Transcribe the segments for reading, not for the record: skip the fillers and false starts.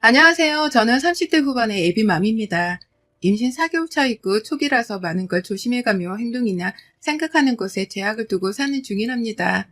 안녕하세요. 저는 30대 후반의 예비맘입니다. 임신 4개월 차이고 초기라서 많은 걸 조심해가며 행동이나 생각하는 것에 제약을 두고 사는 중이랍니다.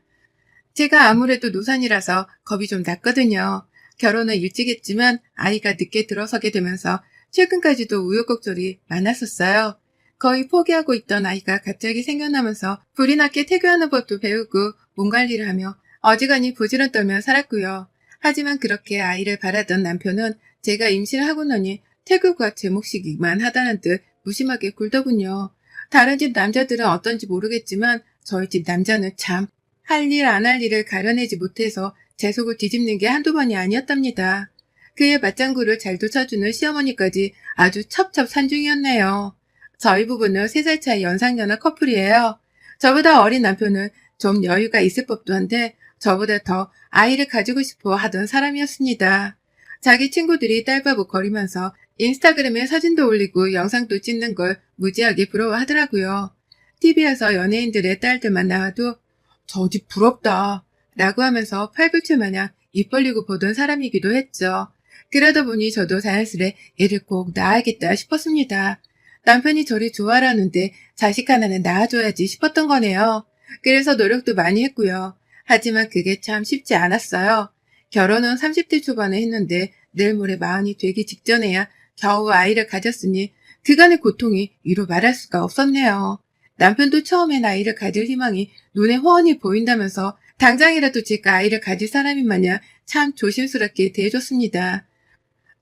제가 아무래도 노산이라서 겁이 좀 났거든요. 결혼을 일찍 했지만 아이가 늦게 들어서게 되면서 최근까지도 우여곡절이 많았었어요. 거의 포기하고 있던 아이가 갑자기 생겨나면서 불이 나게 태교하는 법도 배우고 몸 관리를 하며 어지간히 부지런 떨며 살았고요. 하지만 그렇게 아이를 바라던 남편은 제가 임신을 하고 나니 태교가 제 몫이기만 하다는 듯 무심하게 굴더군요. 다른 집 남자들은 어떤지 모르겠지만 저희 집 남자는 참 할 일 안 할 일을 가려내지 못해서 제 속을 뒤집는 게 한두 번이 아니었답니다. 그의 맞장구를 잘 쫓아주는 시어머니까지 아주 첩첩산중이었네요. 저희 부부는 3살 차이 연상연하 커플이에요. 저보다 어린 남편은 좀 여유가 있을 법도 한데 저보다 더 아이를 가지고 싶어 하던 사람이었습니다. 자기 친구들이 딸바보 거리면서 인스타그램에 사진도 올리고 영상도 찍는 걸 무지하게 부러워하더라고요. TV에서 연예인들의 딸들만 나와도 저 집 부럽다 라고 하면서 팔불출 마냥 입 벌리고 보던 사람이기도 했죠. 그러다 보니 저도 자연스레 애를 꼭 낳아야겠다 싶었습니다. 남편이 저를 좋아하라는데 자식 하나는 낳아줘야지 싶었던 거네요. 그래서 노력도 많이 했고요. 하지만 그게 참 쉽지 않았어요. 결혼은 30대 초반에 했는데 내일 모레 마흔이 되기 직전에야 겨우 아이를 가졌으니 그간의 고통이 이루 말할 수가 없었네요. 남편도 처음엔 아이를 가질 희망이 눈에 훤히 보인다면서 당장이라도 제가 아이를 가질 사람인 마냥 참 조심스럽게 대해줬습니다.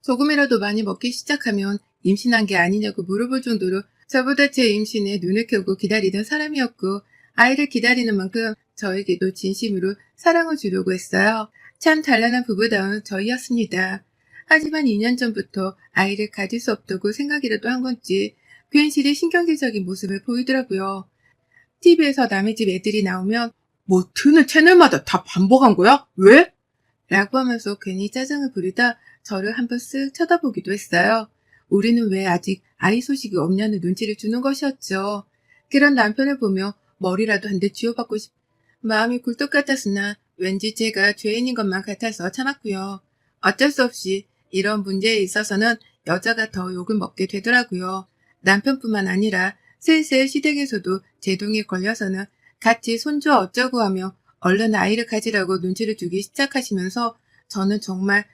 조금이라도 많이 먹기 시작하면 임신한 게 아니냐고 물어볼 정도로 저보다 제 임신에 눈을 켜고 기다리던 사람이었고 아이를 기다리는 만큼 저에게도 진심으로 사랑을 주려고 했어요. 참 단란한 부부다운 저희였습니다. 하지만 2년 전부터 아이를 가질 수 없다고 생각이라도 한 건지 괜시리 신경질적인 모습을 보이더라고요. TV에서 남의 집 애들이 나오면 뭐 트는 채널마다 다 반복한 거야? 왜? 라고 하면서 괜히 짜증을 부리다 저를 한번 쓱 쳐다보기도 했어요. 우리는 왜 아직 아이 소식이 없냐는 눈치를 주는 것이었죠. 그런 남편을 보며 머리라도 한 대 쥐어받고 마음이 굴뚝 같았으나 왠지 제가 죄인인 것만 같아서 참았고요. 어쩔 수 없이 이런 문제에 있어서는 여자가 더 욕을 먹게 되더라고요. 남편뿐만 아니라 슬슬 시댁에서도 제동에 걸려서는 같이 손주 어쩌고 하며 얼른 아이를 가지라고 눈치를 주기 시작하시면서 저는 정말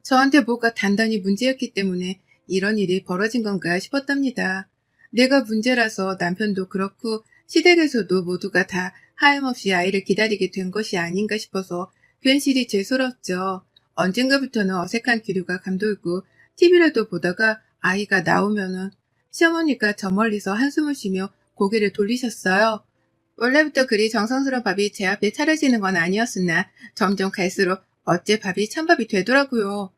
저한테 뭐가 단단히 문제였기 때문에 이런 일이 벌어진 건가 싶었답니다. 내가 문제라서 남편도 그렇고 시댁에서도 모두가 다 하염없이 아이를 기다리게 된 것이 아닌가 싶어서 괜시리 죄스럽죠. 언젠가부터는 어색한 기류가 감돌고 TV라도 보다가 아이가 나오면은 시어머니가 저 멀리서 한숨을 쉬며 고개를 돌리셨어요. 원래부터 그리 정성스러운 밥이 제 앞에 차려지는 건 아니었으나 점점 갈수록 어째 밥이 찬밥이 되더라고요.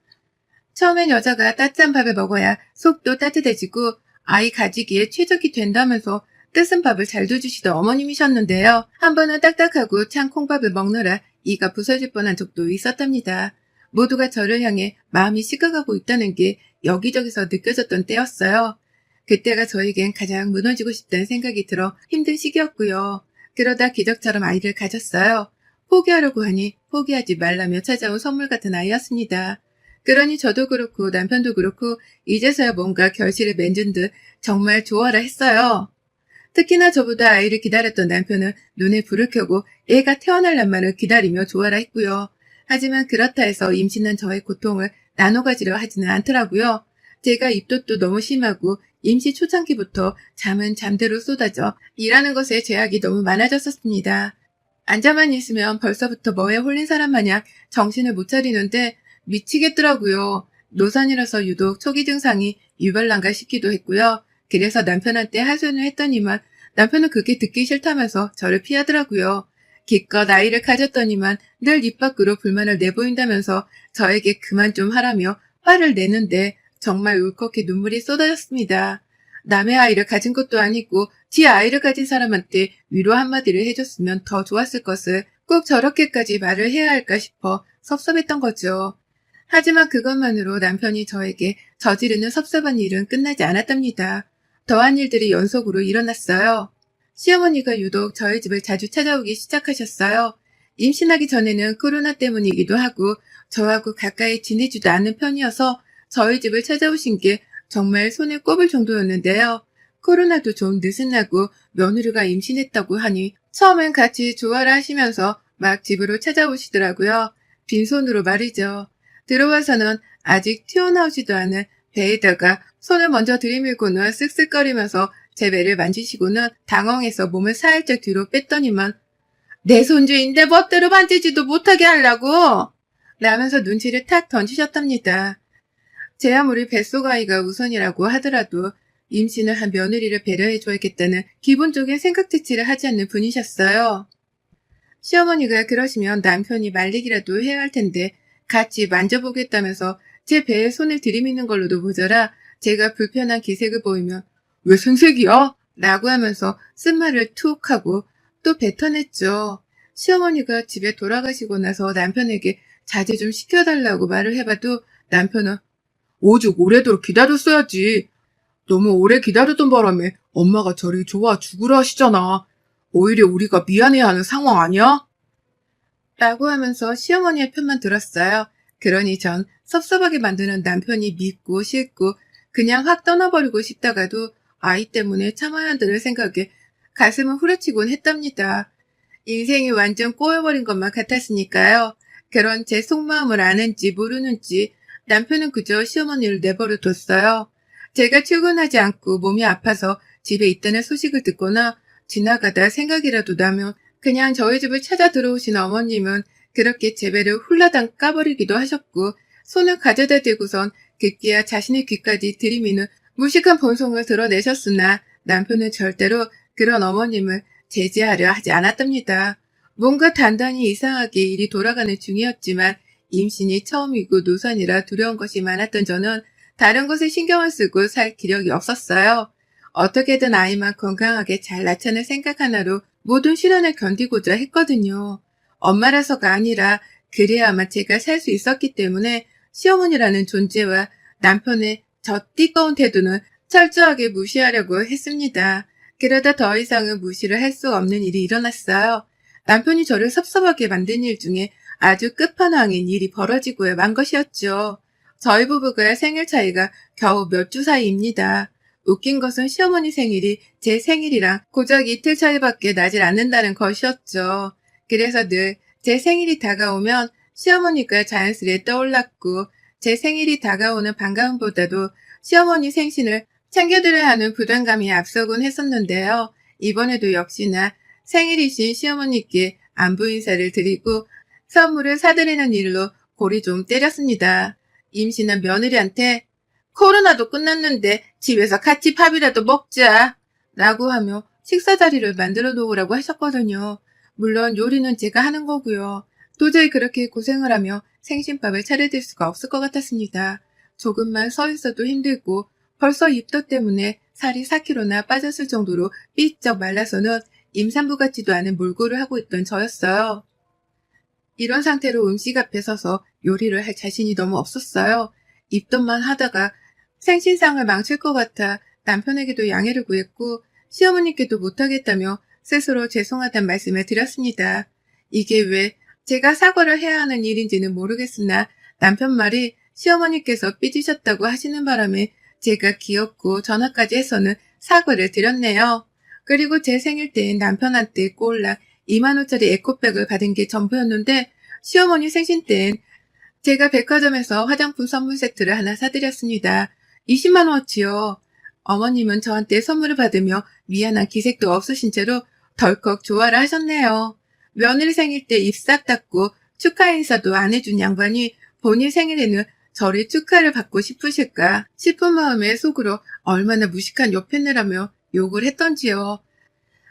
처음엔 여자가 따뜻한 밥을 먹어야 속도 따뜻해지고 아이 가지기에 최적이 된다면서 뜨신 밥을 잘 도주시던 어머님이셨는데요. 한 번은 딱딱하고 찬 콩밥을 먹느라 이가 부서질 뻔한 적도 있었답니다. 모두가 저를 향해 마음이 식어가고 있다는 게 여기저기서 느껴졌던 때였어요. 그때가 저에겐 가장 무너지고 싶다는 생각이 들어 힘든 시기였고요. 그러다 기적처럼 아이를 가졌어요. 포기하려고 하니 포기하지 말라며 찾아온 선물 같은 아이였습니다. 그러니 저도 그렇고 남편도 그렇고 이제서야 뭔가 결실을 맺은 듯 정말 좋아라 했어요. 특히나 저보다 아이를 기다렸던 남편은 눈에 불을 켜고 애가 태어날 날만을 기다리며 좋아라 했고요. 하지만 그렇다 해서 임신한 저의 고통을 나눠 가지려 하지는 않더라고요. 제가 입덧도 너무 심하고 임시 초창기부터 잠은 잠대로 쏟아져 일하는 것에 제약이 너무 많아졌었습니다. 앉아만 있으면 벌써부터 뭐에 홀린 사람 마냥 정신을 못 차리는데 미치겠더라고요. 노산이라서 유독 초기 증상이 유발난가 싶기도 했고요. 그래서 남편한테 하소연을 했더니만 남편은 그게 듣기 싫다면서 저를 피하더라고요. 기껏 아이를 가졌더니만 늘 입 밖으로 불만을 내보인다면서 저에게 그만 좀 하라며 화를 내는데 정말 울컥해 눈물이 쏟아졌습니다. 남의 아이를 가진 것도 아니고 지 아이를 가진 사람한테 위로 한마디를 해줬으면 더 좋았을 것을 꼭 저렇게까지 말을 해야 할까 싶어 섭섭했던 거죠. 하지만 그것만으로 남편이 저에게 저지르는 섭섭한 일은 끝나지 않았답니다. 더한 일들이 연속으로 일어났어요. 시어머니가 유독 저희 집을 자주 찾아오기 시작하셨어요. 임신하기 전에는 코로나 때문이기도 하고 저하고 가까이 지내지도 않는 편이어서 저희 집을 찾아오신 게 정말 손에 꼽을 정도였는데요. 코로나도 좀 느슨하고 며느리가 임신했다고 하니 처음엔 같이 조화를 하시면서 막 집으로 찾아오시더라고요. 빈손으로 말이죠. 들어와서는 아직 튀어나오지도 않은 배에다가 손을 먼저 들이밀고는 쓱쓱거리면서 제 배를 만지시고는 당황해서 몸을 살짝 뒤로 뺐더니만 내 손주인데 멋대로 만지지도 못하게 하려고! 라면서 눈치를 탁 던지셨답니다. 제 아무리 뱃속 아이가 우선이라고 하더라도 임신을 한 며느리를 배려해줘야겠다는 기본적인 생각 자체를 하지 않는 분이셨어요. 시어머니가 그러시면 남편이 말리기라도 해야 할 텐데 같이 만져보겠다면서 제 배에 손을 들이미는 걸로도 모자라 제가 불편한 기색을 보이면 왜 생색이야? 라고 하면서 쓴말을 툭 하고 또 뱉어냈죠. 시어머니가 집에 돌아가시고 나서 남편에게 자제 좀 시켜달라고 말을 해봐도 남편은 오죽 오래도록 기다렸어야지. 너무 오래 기다렸던 바람에 엄마가 저리 좋아 죽으라 하시잖아. 오히려 우리가 미안해야 하는 상황 아니야? 라고 하면서 시어머니의 편만 들었어요. 그러니 전 섭섭하게 만드는 남편이 믿고 싫고 그냥 확 떠나버리고 싶다가도 아이 때문에 참아야 한다는 생각에 가슴을 후려치곤 했답니다. 인생이 완전 꼬여버린 것만 같았으니까요. 그런 제 속마음을 아는지 모르는지 남편은 그저 시어머니를 내버려 뒀어요. 제가 출근하지 않고 몸이 아파서 집에 있다는 소식을 듣거나 지나가다 생각이라도 나면 그냥 저희 집을 찾아 들어오신 어머님은 그렇게 제 배를 훌라당 까버리기도 하셨고 손을 가져다 대고선 급기야 자신의 귀까지 들이미는 무식한 본성을 드러내셨으나 남편은 절대로 그런 어머님을 제지하려 하지 않았답니다. 뭔가 단단히 이상하게 일이 돌아가는 중이었지만 임신이 처음이고 노산이라 두려운 것이 많았던 저는 다른 것에 신경을 쓰고 살 기력이 없었어요. 어떻게든 아이만 건강하게 잘 낳자는 생각 하나로 모든 시련을 견디고자 했거든요. 엄마라서가 아니라 그래야만 제가 살 수 있었기 때문에 시어머니라는 존재와 남편의 저 띠꺼운 태도는 철저하게 무시하려고 했습니다. 그러다 더 이상은 무시를 할 수 없는 일이 일어났어요. 남편이 저를 섭섭하게 만든 일 중에 아주 끝판왕인 일이 벌어지고야 만 것이었죠. 저희 부부가 생일 차이가 겨우 몇 주 사이입니다. 웃긴 것은 시어머니 생일이 제 생일이랑 고작 이틀 차이밖에 나질 않는다는 것이었죠. 그래서 늘 제 생일이 다가오면 시어머니가 자연스레 떠올랐고 제 생일이 다가오는 반가움보다도 시어머니 생신을 챙겨드려야 하는 부담감이 앞서곤 했었는데요. 이번에도 역시나 생일이신 시어머니께 안부 인사를 드리고 선물을 사드리는 일로 골이 좀 때렸습니다. 임신한 며느리한테 코로나도 끝났는데 집에서 같이 밥이라도 먹자 라고 하며 식사 자리를 만들어 놓으라고 하셨거든요. 물론 요리는 제가 하는 거고요. 도저히 그렇게 고생을 하며 생신밥을 차려드릴 수가 없을 것 같았습니다. 조금만 서 있어도 힘들고 벌써 입덧 때문에 살이 4kg나 빠졌을 정도로 삐쩍 말라서는 임산부 같지도 않은 몰골을 하고 있던 저였어요. 이런 상태로 음식 앞에 서서 요리를 할 자신이 너무 없었어요. 입덧만 하다가 생신상을 망칠 것 같아 남편에게도 양해를 구했고 시어머니께도 못하겠다며 스스로 죄송하다는 말씀을 드렸습니다. 이게 왜 제가 사과를 해야 하는 일인지는 모르겠으나 남편 말이 시어머니께서 삐지셨다고 하시는 바람에 제가 귀엽고 전화까지 해서는 사과를 드렸네요. 그리고 제 생일 때엔 남편한테 꼴랑 2만 원짜리 에코백을 받은 게 전부였는데 시어머니 생신 때엔 제가 백화점에서 화장품 선물 세트를 하나 사드렸습니다. 20만 원어치요. 어머님은 저한테 선물을 받으며 미안한 기색도 없으신 채로 덜컥 좋아를 하셨네요. 며느리 생일 때 입 싹 닫고 축하 인사도 안 해준 양반이 본인 생일에는 저를 축하를 받고 싶으실까 싶은 마음에 속으로 얼마나 무식한 요편을 하며 욕을 했던지요.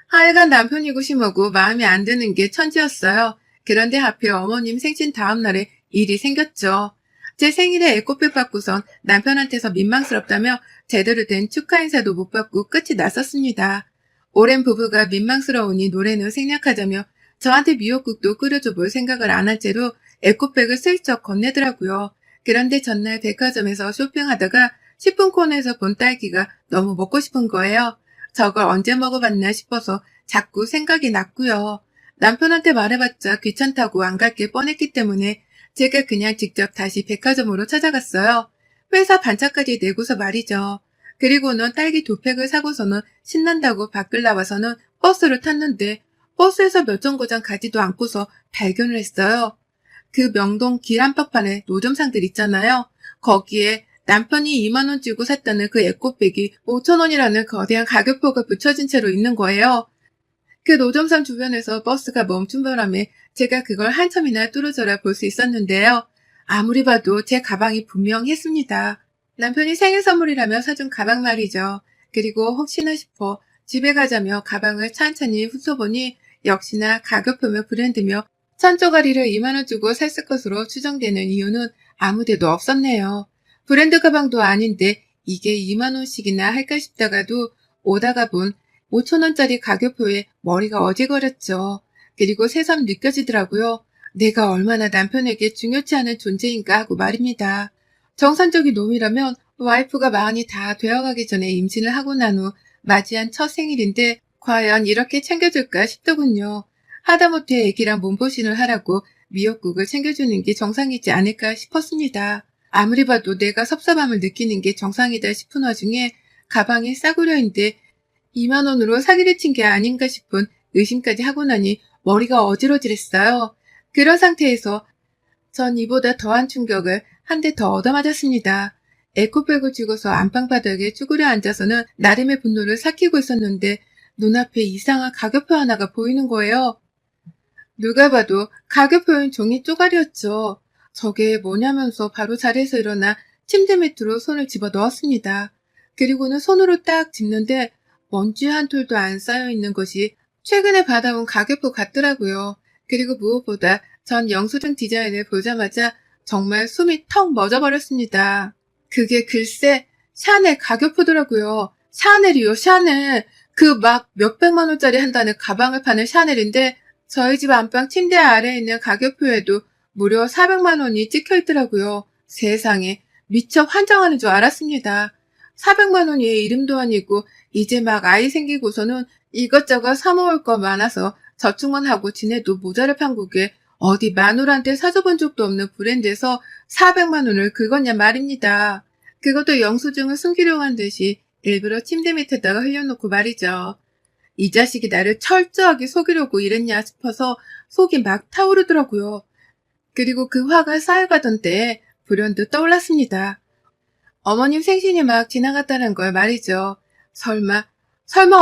하여간 남편이고 심하고 마음에 안 드는 게 천지였어요. 그런데 하필 어머님 생신 다음날에 일이 생겼죠. 제 생일에 에코백 받고선 남편한테서 민망스럽다며 제대로 된 축하 인사도 못 받고 끝이 났었습니다. 오랜 부부가 민망스러우니 노래는 생략하자며 저한테 미역국도 끓여줘 볼 생각을 안 한 채로 에코백을 슬쩍 건네더라고요. 그런데 전날 백화점에서 쇼핑하다가 식품코너에서 본 딸기가 너무 먹고 싶은 거예요. 저걸 언제 먹어봤나 싶어서 자꾸 생각이 났고요. 남편한테 말해봤자 귀찮다고 안 갈 게 뻔했기 때문에 제가 그냥 직접 다시 백화점으로 찾아갔어요. 회사 반차까지 내고서 말이죠. 그리고는 딸기 2팩을 사고서는 신난다고 밖을 나와서는 버스를 탔는데 버스에서 몇 정거장 가지도 않고서 발견을 했어요. 그 명동 길 한복판에 노점상들 있잖아요. 거기에 남편이 2만 원 주고 샀다는 그 에코백이 5천 원이라는 거대한 가격표가 붙여진 채로 있는 거예요. 그 노점상 주변에서 버스가 멈춘 바람에 제가 그걸 한참이나 뚫어져라 볼 수 있었는데요. 아무리 봐도 제 가방이 분명했습니다. 남편이 생일 선물이라며 사준 가방 말이죠. 그리고 혹시나 싶어 집에 가자며 가방을 찬찬히 훑어보니 역시나 가격표며 브랜드며 천조가리를 2만 원 주고 샀을 것으로 추정되는 이유는 아무데도 없었네요. 브랜드 가방도 아닌데 이게 2만 원씩이나 할까 싶다가도 오다가 본 5천 원짜리 가격표에 머리가 어지거렸죠. 그리고 새삼 느껴지더라고요. 내가 얼마나 남편에게 중요치 않은 존재인가 하고 말입니다. 정상적인 놈이라면 와이프가 마흔이 다 되어가기 전에 임신을 하고 난 후 맞이한 첫 생일인데 과연 이렇게 챙겨줄까 싶더군요. 하다못해 애기랑 몸보신을 하라고 미역국을 챙겨주는 게 정상이지 않을까 싶었습니다. 아무리 봐도 내가 섭섭함을 느끼는 게 정상이다 싶은 와중에 가방에 싸구려 인데 2만 원으로 사기를 친 게 아닌가 싶은 의심까지 하고 나니 머리가 어지러질했어요. 그런 상태에서 전 이보다 더한 충격을 한 대 더 얻어맞았습니다. 에코백을 쥐고서 안방 바닥에 쭈그려 앉아서는 나름의 분노를 삭히고 있었는데 눈앞에 이상한 가격표 하나가 보이는 거예요. 누가 봐도 가격표인 종이 쪼가리였죠. 저게 뭐냐면서 바로 자리에서 일어나 침대 밑으로 손을 집어 넣었습니다. 그리고는 손으로 딱 짚는데 먼지 한 톨도 안 쌓여있는 것이 최근에 받아온 가격표 같더라고요. 그리고 무엇보다 전 영수증 디자인을 보자마자 정말 숨이 턱 멎어버렸습니다. 그게 글쎄 샤넬 가격표더라고요. 샤넬이요, 샤넬. 그 막 몇백만 원짜리 한다는 가방을 파는 샤넬인데 저희 집 안방 침대 아래에 있는 가격표에도 무려 400만 원이 찍혀 있더라고요. 세상에 미처 환장하는 줄 알았습니다. 400만 원이 이름도 아니고 이제 막 아이 생기고서는 이것저것 사모을 거 많아서 저축만 하고 지내도 모자랄 판국에 어디 마누라한테 사줘본 적도 없는 브랜드에서 400만 원을 긁었냐 말입니다. 그것도 영수증을 숨기려고 한 듯이 일부러 침대 밑에다가 흘려놓고 말이죠. 이 자식이 나를 철저하게 속이려고 이랬냐 싶어서 속이 막 타오르더라고요. 그리고 그 화가 쌓여가던 때에 불현듯 떠올랐습니다. 어머님 생신이 막 지나갔다는 걸 말이죠. 설마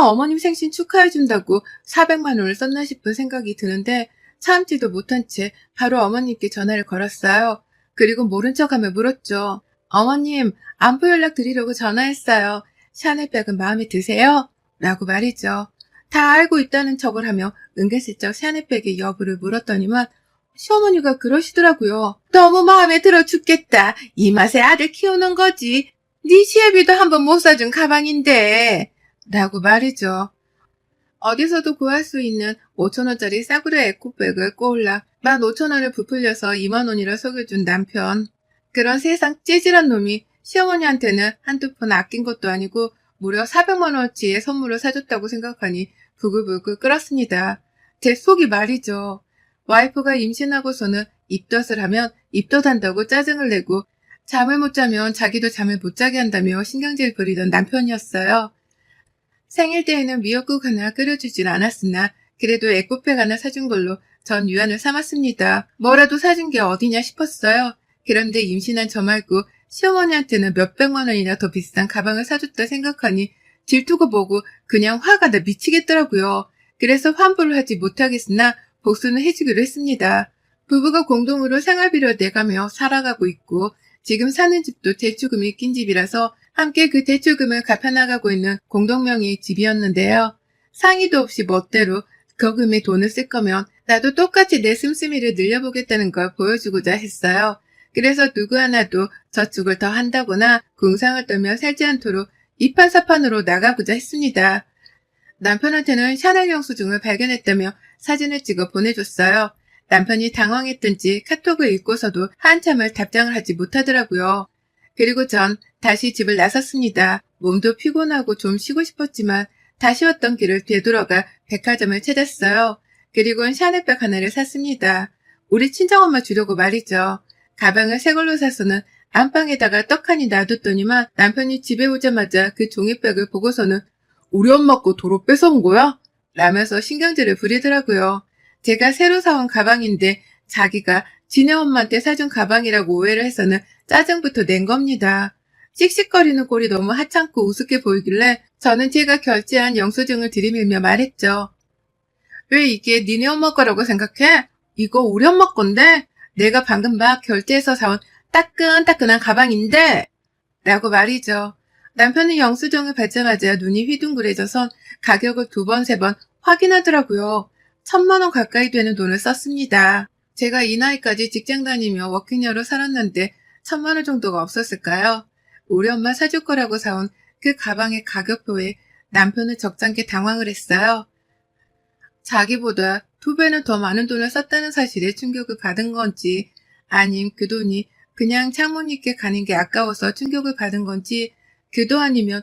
어머님 생신 축하해준다고 400만 원을 썼나 싶은 생각이 드는데 참지도 못한 채 바로 어머님께 전화를 걸었어요. 그리고 모른 척하며 물었죠. 어머님, 안부 연락 드리려고 전화했어요. 샤넬백은 마음에 드세요? 라고 말이죠. 다 알고 있다는 척을 하며 은근슬쩍 샤넬백의 여부를 물었더니만 시어머니가 그러시더라고요. 너무 마음에 들어 죽겠다. 이 맛에 아들 키우는 거지. 네 시애비도 한번 못 사준 가방인데. 라고 말이죠. 어디서도 구할 수 있는 5천원짜리 싸구려 에코백을 꼬을라 15,000원을 부풀려서 2만 원이라 속여준 남편. 그런 세상 찌질한 놈이 시어머니한테는 한두 푼 아낀 것도 아니고 무려 400만 원어치의 선물을 사줬다고 생각하니 부글부글 끓었습니다. 제 속이 말이죠. 와이프가 임신하고서는 입덧을 하면 입덧한다고 짜증을 내고 잠을 못 자면 자기도 잠을 못 자게 한다며 신경질 부리던 남편이었어요. 생일 때에는 미역국 하나 끓여주질 않았으나 그래도 에코백 하나 사준 걸로 전 유안을 삼았습니다. 뭐라도 사준 게 어디냐 싶었어요. 그런데 임신한 저 말고 시어머니한테는 몇백만 원이나 더 비싼 가방을 사줬다 생각하니 질투가 보고 그냥 화가 나 미치겠더라고요. 그래서 환불을 하지 못하겠으나 복수는 해주기로 했습니다. 부부가 공동으로 생활비를 내가며 살아가고 있고 지금 사는 집도 대출금이 낀 집이라서 함께 그 대출금을 갚아나가고 있는 공동명의의 집이었는데요. 상의도 없이 멋대로 거금의 돈을 쓸 거면 나도 똑같이 내 씀씀이를 늘려보겠다는 걸 보여주고자 했어요. 그래서 누구 하나도 저축을 더 한다거나 궁상을 떨며 살지 않도록 이판사판으로 나가고자 했습니다. 남편한테는 샤넬 영수증을 발견했다며 사진을 찍어 보내줬어요. 남편이 당황했던지 카톡을 읽고서도 한참을 답장을 하지 못하더라고요. 그리고 전 다시 집을 나섰습니다. 몸도 피곤하고 좀 쉬고 싶었지만 다시 왔던 길을 되돌아가 백화점을 찾았어요. 그리고는 샤넬백 하나를 샀습니다. 우리 친정엄마 주려고 말이죠. 가방을 새 걸로 사서는 안방에다가 떡하니 놔뒀더니만 남편이 집에 오자마자 그 종이백을 보고서는 우리 엄마 거 도로 뺏어온 거야? 라면서 신경질을 부리더라고요. 제가 새로 사온 가방인데 자기가 지네 엄마한테 사준 가방이라고 오해를 해서는 짜증부터 낸 겁니다. 씩씩거리는 꼴이 너무 하찮고 우습게 보이길래 저는 제가 결제한 영수증을 들이밀며 말했죠. 왜 이게 니네 엄마 거라고 생각해? 이거 우리 엄마 건데 내가 방금 막 결제해서 사온 따끈따끈한 가방인데 라고 말이죠. 남편은 영수증을 받자마자 눈이 휘둥그레져서 가격을 2번, 3번 확인하더라고요. 1,000만 원 가까이 되는 돈을 썼습니다. 제가 이 나이까지 직장 다니며 워킹녀로 살았는데 1,000만 원 정도가 없었을까요? 우리 엄마 사줄 거라고 사온 그 가방의 가격표에 남편은 적잖게 당황을 했어요. 자기보다 2배는 더 많은 돈을 썼다는 사실에 충격을 받은 건지 아님 그 돈이 그냥 장모님께 가는 게 아까워서 충격을 받은 건지 그도 아니면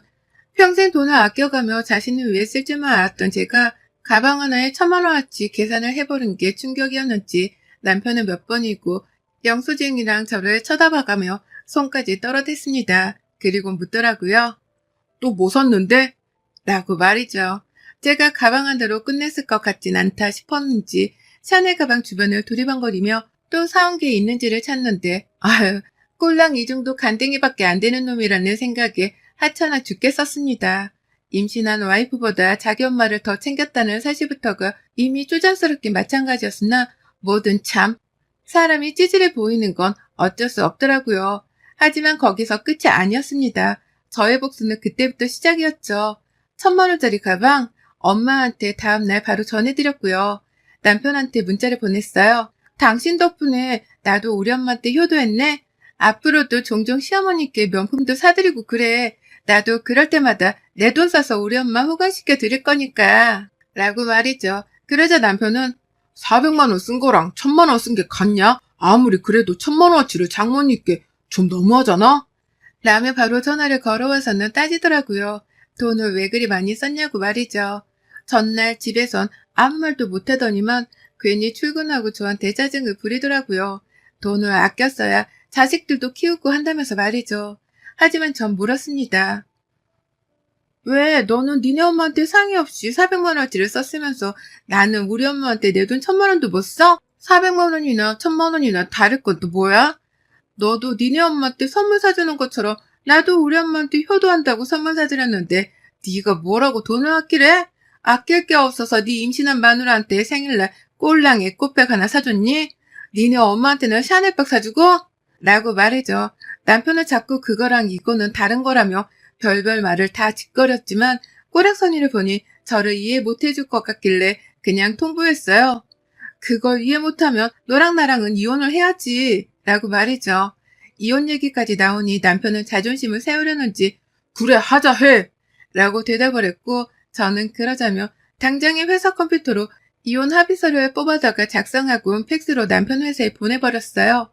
평생 돈을 아껴가며 자신을 위해 쓸 줄만 알았던 제가 가방 하나에 1,000만 원어치 계산을 해버린 게 충격이었는지 남편은 몇 번이고 영수증이랑 저를 쳐다봐가며 손까지 떨어댔습니다. 그리고 묻더라고요. 또 뭐 샀는데? 라고 말이죠. 제가 가방 하나로 끝냈을 것 같진 않다 싶었는지 샤넬 가방 주변을 두리번거리며 또 사온 게 있는지를 찾는데 아유 꼴랑 이 정도 간댕이밖에 안 되는 놈이라는 생각에 하찮아 죽겠었습니다. 임신한 와이프보다 자기 엄마를 더 챙겼다는 사실부터가 이미 쪼잔스럽게 마찬가지였으나 뭐든 참 사람이 찌질해 보이는 건 어쩔 수 없더라고요. 하지만 거기서 끝이 아니었습니다. 저의 복수는 그때부터 시작이었죠. 1,000만 원짜리 가방 엄마한테 다음날 바로 전해드렸고요. 남편한테 문자를 보냈어요. 당신 덕분에 나도 우리 엄마한테 효도했네. 앞으로도 종종 시어머니께 명품도 사드리고 그래. 나도 그럴 때마다 내 돈 써서 우리 엄마 호강시켜 드릴 거니까. 라고 말이죠. 그러자 남편은 400만 원 쓴 거랑 1,000만 원 쓴 게 같냐? 아무리 그래도 1,000만 원어치를 장모님께 좀 너무하잖아? 라며 바로 전화를 걸어와서는 따지더라고요. 돈을 왜 그리 많이 썼냐고 말이죠. 전날 집에선 아무 말도 못하더니만 괜히 출근하고 저한테 짜증을 부리더라고요. 돈을 아껴 써야 자식들도 키우고 한다면서 말이죠. 하지만 전 물었습니다. 왜 너는 니네 엄마한테 상의 없이 400만 원어치를 썼으면서 나는 우리 엄마한테 내 돈 1,000만 원도 못 써? 400만 원이나 1,000만 원이나 다를 건 또 뭐야? 너도 니네 엄마한테 선물 사주는 것처럼 나도 우리 엄마한테 효도한다고 선물 사드렸는데 네가 뭐라고 돈을 아끼래? 아낄 게 없어서 네 임신한 마누라한테 생일날 꼴랑에 꽃백 하나 사줬니? 니네 엄마한테는 샤넬백 사주고? 라고 말해줘. 남편은 자꾸 그거랑 이거는 다른 거라며 별별 말을 다 짓거렸지만 꼬락서니를 보니 저를 이해 못해줄 것 같길래 그냥 통보했어요. 그걸 이해 못하면 너랑 나랑은 이혼을 해야지 라고 말이죠. 이혼 얘기까지 나오니 남편은 자존심을 세우려는지 그래 하자 해 라고 대답을 했고 저는 그러자며 당장에 회사 컴퓨터로 이혼 합의서를 뽑아다가 작성하고 팩스로 남편 회사에 보내버렸어요.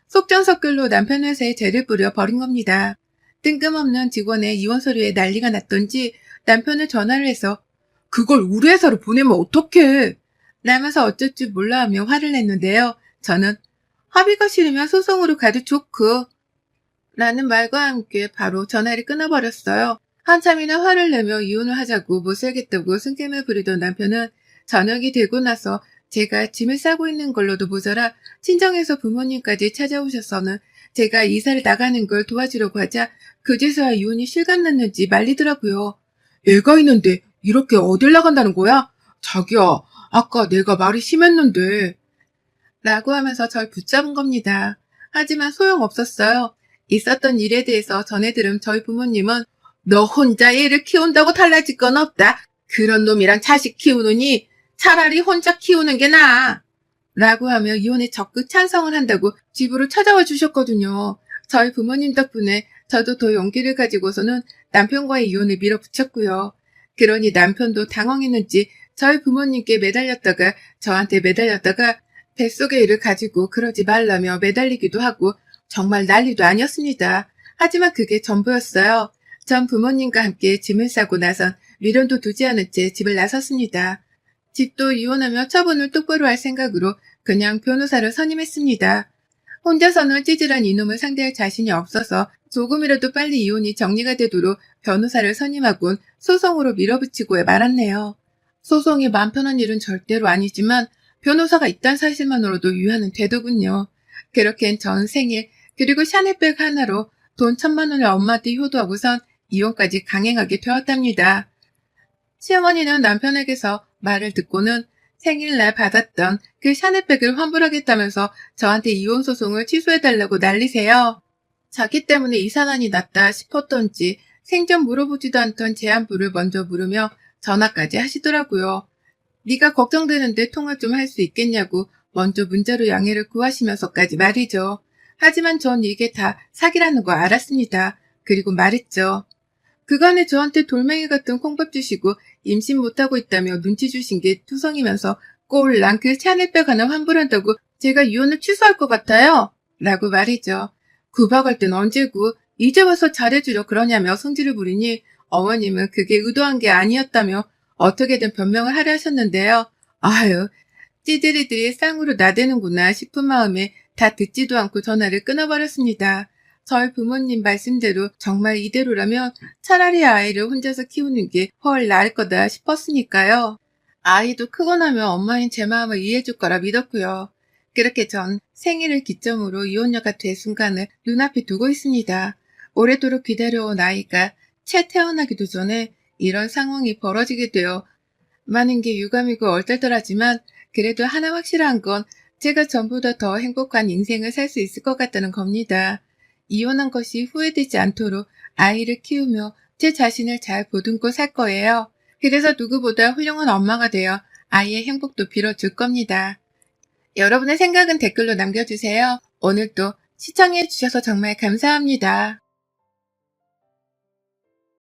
속전속결로 남편 회사에 죄를 뿌려 버린 겁니다. 뜬금없는 직원의 이혼 서류에 난리가 났던지 남편은 전화를 해서 그걸 우리 회사로 보내면 어떡해 라면서 어쩔 줄 몰라 하며 화를 냈는데요. 저는 합의가 싫으면 소송으로 가도 좋고 라는 말과 함께 바로 전화를 끊어버렸어요. 한참이나 화를 내며 이혼을 하자고 못살겠다고 승질을 부리던 남편은 저녁이 되고 나서 제가 짐을 싸고 있는 걸로도 모자라 친정에서 부모님까지 찾아오셔서는 제가 이사를 나가는 걸 도와주려고 하자 그제서야 이혼이 실감났는지 말리더라고요. 애가 있는데 이렇게 어딜 나간다는 거야? 자기야, 아까 내가 말이 심했는데 라고 하면서 절 붙잡은 겁니다. 하지만 소용없었어요. 있었던 일에 대해서 전해 들은 저희 부모님은 너 혼자 애를 키운다고 달라질 건 없다. 그런 놈이랑 자식 키우느니 차라리 혼자 키우는 게 나아. 라고 하며 이혼에 적극 찬성을 한다고 집으로 찾아와 주셨거든요. 저희 부모님 덕분에 저도 더 용기를 가지고서는 남편과의 이혼을 밀어붙였고요. 그러니 남편도 당황했는지 저희 부모님께 매달렸다가 저한테 매달렸다가 뱃속의 일을 가지고 그러지 말라며 매달리기도 하고 정말 난리도 아니었습니다. 하지만 그게 전부였어요. 전 부모님과 함께 짐을 싸고 나선 미련도 두지 않은 채 집을 나섰습니다. 집도 이혼하며 처분을 똑바로 할 생각으로 그냥 변호사를 선임했습니다. 혼자서는 찌질한 이놈을 상대할 자신이 없어서 조금이라도 빨리 이혼이 정리가 되도록 변호사를 선임하곤 소송으로 밀어붙이고 말았네요. 소송이 맘 편한 일은 절대로 아니지만 변호사가 있다는 사실만으로도 유한은 되더군요. 그렇게 전 생일 그리고 샤넬백 하나로 돈 1,000만 원을 엄마한테 효도하고선 이혼까지 강행하게 되었답니다. 시어머니는 남편에게서 말을 듣고는 생일날 받았던 그 샤넬백을 환불하겠다면서 저한테 이혼 소송을 취소해달라고 난리세요. 자기 때문에 이 사단이 났다 싶었던지 생전 물어보지도 않던 제 안부를 먼저 물으며 전화까지 하시더라고요. 네가 걱정되는데 통화 좀 할 수 있겠냐고 먼저 문자로 양해를 구하시면서까지 말이죠. 하지만 전 이게 다 사기라는 거 알았습니다. 그리고 말했죠. 그간에 저한테 돌멩이 같은 콩밥 주시고 임신 못하고 있다며 눈치 주신 게 투성이면서 꼴랑 그 샤넬백 하나 환불한다고 제가 이혼을 취소할 것 같아요. 라고 말이죠. 구박할 땐 언제고 이제 와서 잘해주려 그러냐며 성질을 부리니 어머님은 그게 의도한 게 아니었다며 어떻게든 변명을 하려 하셨는데요. 아유, 찌질이들이 쌍으로 나대는구나 싶은 마음에 다 듣지도 않고 전화를 끊어버렸습니다. 저희 부모님 말씀대로 정말 이대로라면 차라리 아이를 혼자서 키우는 게 훨 나을 거다 싶었으니까요. 아이도 크고 나면 엄마인 제 마음을 이해해줄 거라 믿었고요. 그렇게 전 생일을 기점으로 이혼녀가 될 순간을 눈앞에 두고 있습니다. 오래도록 기다려온 아이가 채 태어나기도 전에 이런 상황이 벌어지게 되어 많은 게 유감이고 얼떨떨하지만 그래도 하나 확실한 건 제가 전보다 더 행복한 인생을 살 수 있을 것 같다는 겁니다. 이혼한 것이 후회되지 않도록 아이를 키우며 제 자신을 잘 보듬고 살 거예요. 그래서 누구보다 훌륭한 엄마가 되어 아이의 행복도 빌어줄 겁니다. 여러분의 생각은 댓글로 남겨주세요. 오늘도 시청해주셔서 정말 감사합니다.